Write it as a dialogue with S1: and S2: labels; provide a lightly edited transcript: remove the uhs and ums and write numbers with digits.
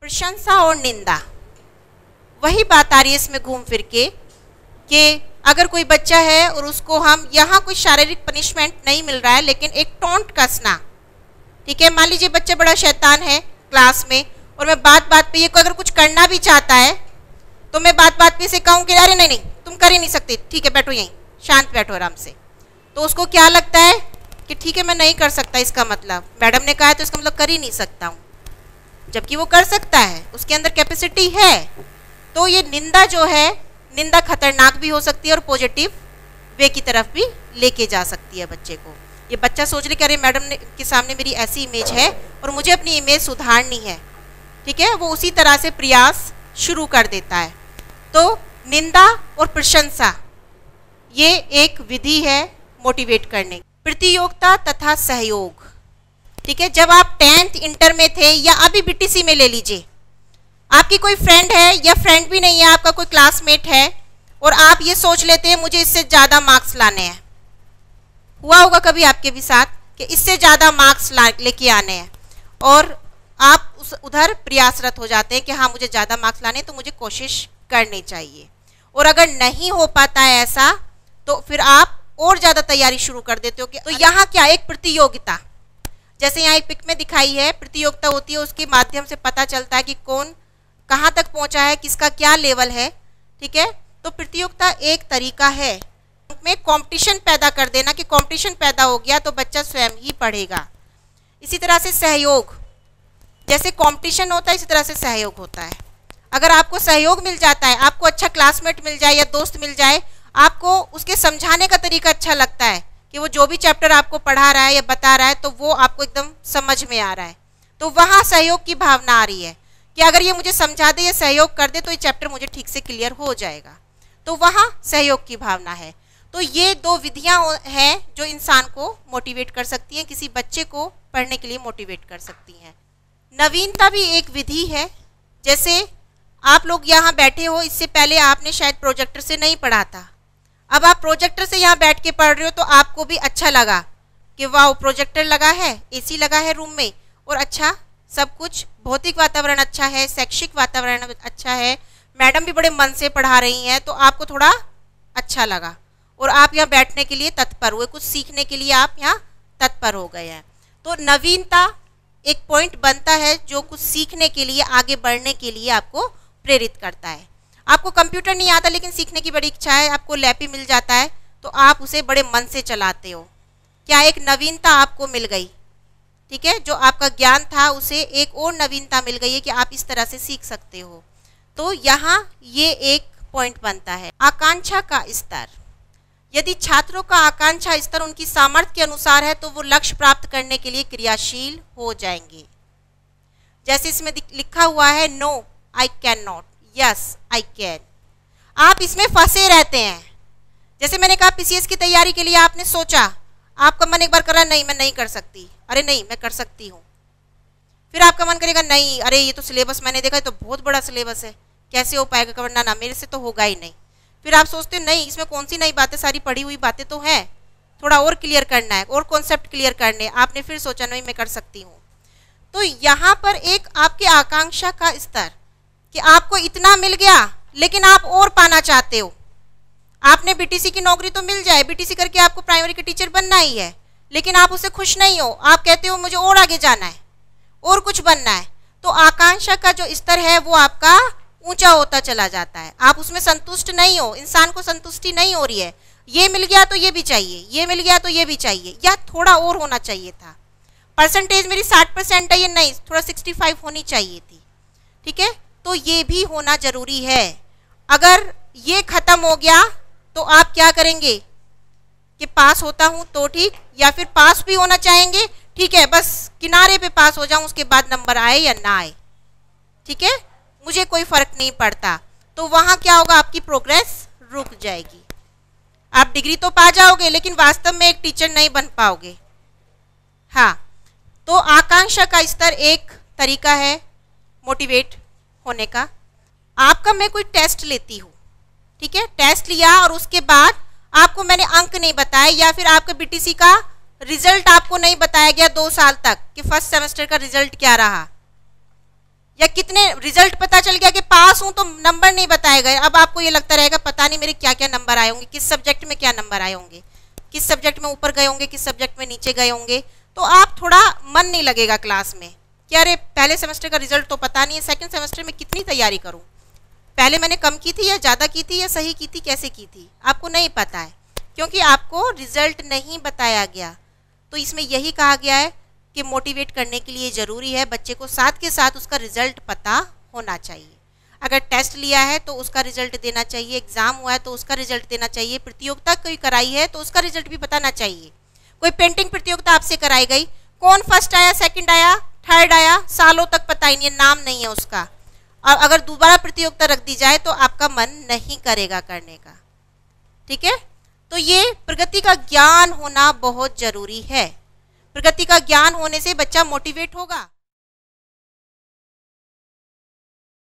S1: प्रशंसा और निंदा, वही बात आ रही है इसमें घूम फिर के कि अगर कोई बच्चा है और उसको हम यहाँ कोई शारीरिक पनिशमेंट नहीं मिल रहा है, लेकिन एक टोंट कसना, ठीक है। मान लीजिए बच्चा बड़ा शैतान है क्लास में और मैं बात बात पे ये कोई अगर कुछ करना भी चाहता है तो मैं बात बात पे से कहूँ कि अरे नहीं नहीं तुम कर ही नहीं सकते, ठीक है बैठो यहीं, शांत बैठो आराम से, तो उसको क्या लगता है कि ठीक है मैं नहीं कर सकता, इसका मतलब मैडम ने कहा है तो इसका मतलब कर ही नहीं सकता हूँ, जबकि वो कर सकता है, उसके अंदर कैपेसिटी है। तो ये निंदा जो है, निंदा खतरनाक भी हो सकती है और पॉजिटिव वे की तरफ भी लेके जा सकती है बच्चे को। ये बच्चा सोच ले कि अरे मैडम ने के सामने मेरी ऐसी इमेज है और मुझे अपनी इमेज सुधारनी है, ठीक है, वो उसी तरह से प्रयास शुरू कर देता है। तो निंदा और प्रशंसा ये एक विधि है मोटिवेट करने। प्रतियोगिता तथा सहयोग, ठीक है। जब आप 10th इंटर में थे या अभी बीटीसी में ले लीजिए, आपकी कोई फ्रेंड है या फ्रेंड भी नहीं है, आपका कोई क्लासमेट है और आप ये सोच लेते हैं मुझे इससे ज़्यादा मार्क्स लाने हैं। हुआ होगा कभी आपके भी साथ कि इससे ज़्यादा मार्क्स लेके आने हैं और आप उधर प्रयासरत हो जाते हैं कि हाँ मुझे ज़्यादा मार्क्स लाने तो मुझे कोशिश करनी चाहिए। और अगर नहीं हो पाता है ऐसा तो फिर आप और ज़्यादा तैयारी शुरू कर देते हो कि तो यहाँ क्या एक प्रतियोगिता, जैसे यहाँ एक पिक में दिखाई है, प्रतियोगिता होती है, उसके माध्यम से पता चलता है कि कौन कहाँ तक पहुँचा है, किसका क्या लेवल है, ठीक है। तो प्रतियोगिता एक तरीका है में कंपटीशन पैदा कर देना कि कंपटीशन पैदा हो गया तो बच्चा स्वयं ही पढ़ेगा। इसी तरह से सहयोग, जैसे कंपटीशन होता है इसी तरह से सहयोग होता है। अगर आपको सहयोग मिल जाता है, आपको अच्छा क्लासमेट मिल जाए या दोस्त मिल जाए, आपको उसके समझाने का तरीका अच्छा लगता है कि वो जो भी चैप्टर आपको पढ़ा रहा है या बता रहा है तो वो आपको एकदम समझ में आ रहा है, तो वहाँ सहयोग की भावना आ रही है कि अगर ये मुझे समझा दे या सहयोग कर दे तो ये चैप्टर मुझे ठीक से क्लियर हो जाएगा, तो वहाँ सहयोग की भावना है। तो ये दो विधियाँ हैं जो इंसान को मोटिवेट कर सकती हैं, किसी बच्चे को पढ़ने के लिए मोटिवेट कर सकती हैं। नवीनता भी एक विधि है। जैसे आप लोग यहाँ बैठे हो, इससे पहले आपने शायद प्रोजेक्टर से नहीं पढ़ा था, अब आप प्रोजेक्टर से यहाँ बैठ के पढ़ रहे हो तो आपको भी अच्छा लगा कि वाह प्रोजेक्टर लगा है, एसी लगा है रूम में और अच्छा सब कुछ, भौतिक वातावरण अच्छा है, शैक्षिक वातावरण अच्छा है, मैडम भी बड़े मन से पढ़ा रही हैं, तो आपको थोड़ा अच्छा लगा और आप यहाँ बैठने के लिए तत्पर हुए, कुछ सीखने के लिए आप यहाँ तत्पर हो गए हैं। तो नवीनता एक पॉइंट बनता है जो कुछ सीखने के लिए, आगे बढ़ने के लिए आपको प्रेरित करता है। आपको कंप्यूटर नहीं आता लेकिन सीखने की बड़ी इच्छा है, आपको लैपी मिल जाता है तो आप उसे बड़े मन से चलाते हो, क्या एक नवीनता आपको मिल गई, ठीक है। जो आपका ज्ञान था उसे एक और नवीनता मिल गई है कि आप इस तरह से सीख सकते हो। तो यहाँ ये एक पॉइंट बनता है। आकांक्षा का स्तर, यदि छात्रों का आकांक्षा स्तर उनकी सामर्थ्य के अनुसार है तो वो लक्ष्य प्राप्त करने के लिए क्रियाशील हो जाएंगे। जैसे इसमें लिखा हुआ है no I can not, yes I can, आप इसमें फंसे रहते हैं। जैसे मैंने कहा पीसीएस की तैयारी के लिए आपने सोचा, आपका मन एक बार कर रहा नहीं मैं नहीं कर सकती, अरे नहीं मैं कर सकती हूँ, फिर आपका मन करेगा नहीं अरे ये तो सिलेबस मैंने देखा है तो बहुत बड़ा सिलेबस है, कैसे हो पाएगा कवर, ना मेरे से तो होगा ही नहीं। फिर आप सोचते नहीं इसमें कौन सी नई बातें, सारी पढ़ी हुई बातें तो हैं, थोड़ा और क्लियर करना है, और कॉन्सेप्ट क्लियर करने, आपने फिर सोचा नहीं मैं कर सकती हूँ। तो यहाँ पर एक आपकी आकांक्षा का स्तर कि आपको इतना मिल गया लेकिन आप और पाना चाहते हो। आपने बीटीसी की नौकरी तो मिल जाए, बीटीसी करके आपको प्राइमरी के टीचर बनना ही है, लेकिन आप उससे खुश नहीं हो, आप कहते हो मुझे और आगे जाना है और कुछ बनना है। तो आकांक्षा का जो स्तर है वो आपका ऊंचा होता चला जाता है, आप उसमें संतुष्ट नहीं हो, इंसान को संतुष्टि नहीं हो रही है, ये मिल गया तो ये भी चाहिए, ये मिल गया तो ये भी चाहिए, या थोड़ा और होना चाहिए था, परसेंटेज मेरी 60% है, ये नहीं थोड़ा 65 होनी चाहिए थी, ठीक है। तो ये भी होना जरूरी है। अगर ये खत्म हो गया तो आप क्या करेंगे कि पास होता हूँ तो ठीक, या फिर पास भी होना चाहेंगे, ठीक है बस किनारे पे पास हो जाऊं, उसके बाद नंबर आए या ना आए, ठीक है मुझे कोई फर्क नहीं पड़ता। तो वहाँ क्या होगा, आपकी प्रोग्रेस रुक जाएगी, आप डिग्री तो पा जाओगे लेकिन वास्तव में एक टीचर नहीं बन पाओगे। हाँ, तो आकांक्षा का स्तर एक तरीका है मोटिवेट होने का। आपका मैं कोई टेस्ट लेती हूँ, ठीक है, टेस्ट लिया और उसके बाद आपको मैंने अंक नहीं बताए, या फिर आपका बीटीसी का रिजल्ट आपको नहीं बताया गया 2 साल तक कि फर्स्ट सेमेस्टर का रिजल्ट क्या रहा, या कितने रिजल्ट पता चल गया कि पास हूं तो नंबर नहीं बताए गए, अब आपको ये लगता रहेगा पता नहीं मेरे क्या क्या नंबर आए होंगे, किस सब्जेक्ट में क्या नंबर आए होंगे, किस सब्जेक्ट में ऊपर गए होंगे, किस सब्जेक्ट में नीचे गए होंगे, तो आप थोड़ा मन नहीं लगेगा क्लास में कि अरे पहले सेमेस्टर का रिजल्ट तो पता नहीं है, सेकंड सेमेस्टर में कितनी तैयारी करूं, पहले मैंने कम की थी या ज़्यादा की थी या सही की थी, कैसे की थी, आपको नहीं पता है क्योंकि आपको रिजल्ट नहीं बताया गया। तो इसमें यही कहा गया है कि मोटिवेट करने के लिए ज़रूरी है बच्चे को साथ के साथ उसका रिजल्ट पता होना चाहिए। अगर टेस्ट लिया है तो उसका रिजल्ट देना चाहिए, एग्ज़ाम हुआ है तो उसका रिजल्ट देना चाहिए, प्रतियोगिता कोई कराई है तो उसका रिजल्ट भी बताना चाहिए। कोई पेंटिंग प्रतियोगिता आपसे कराई गई, कौन फर्स्ट आया, सेकंड आया, थर्ड आया, सालों तक पता ही नहीं, नाम नहीं है उसका, और अगर दोबारा प्रतियोगिता रख दी जाए तो आपका मन नहीं करेगा करने का। ठीक है, तो ये प्रगति का ज्ञान होना बहुत जरूरी है। प्रगति का ज्ञान होने से बच्चा मोटिवेट होगा।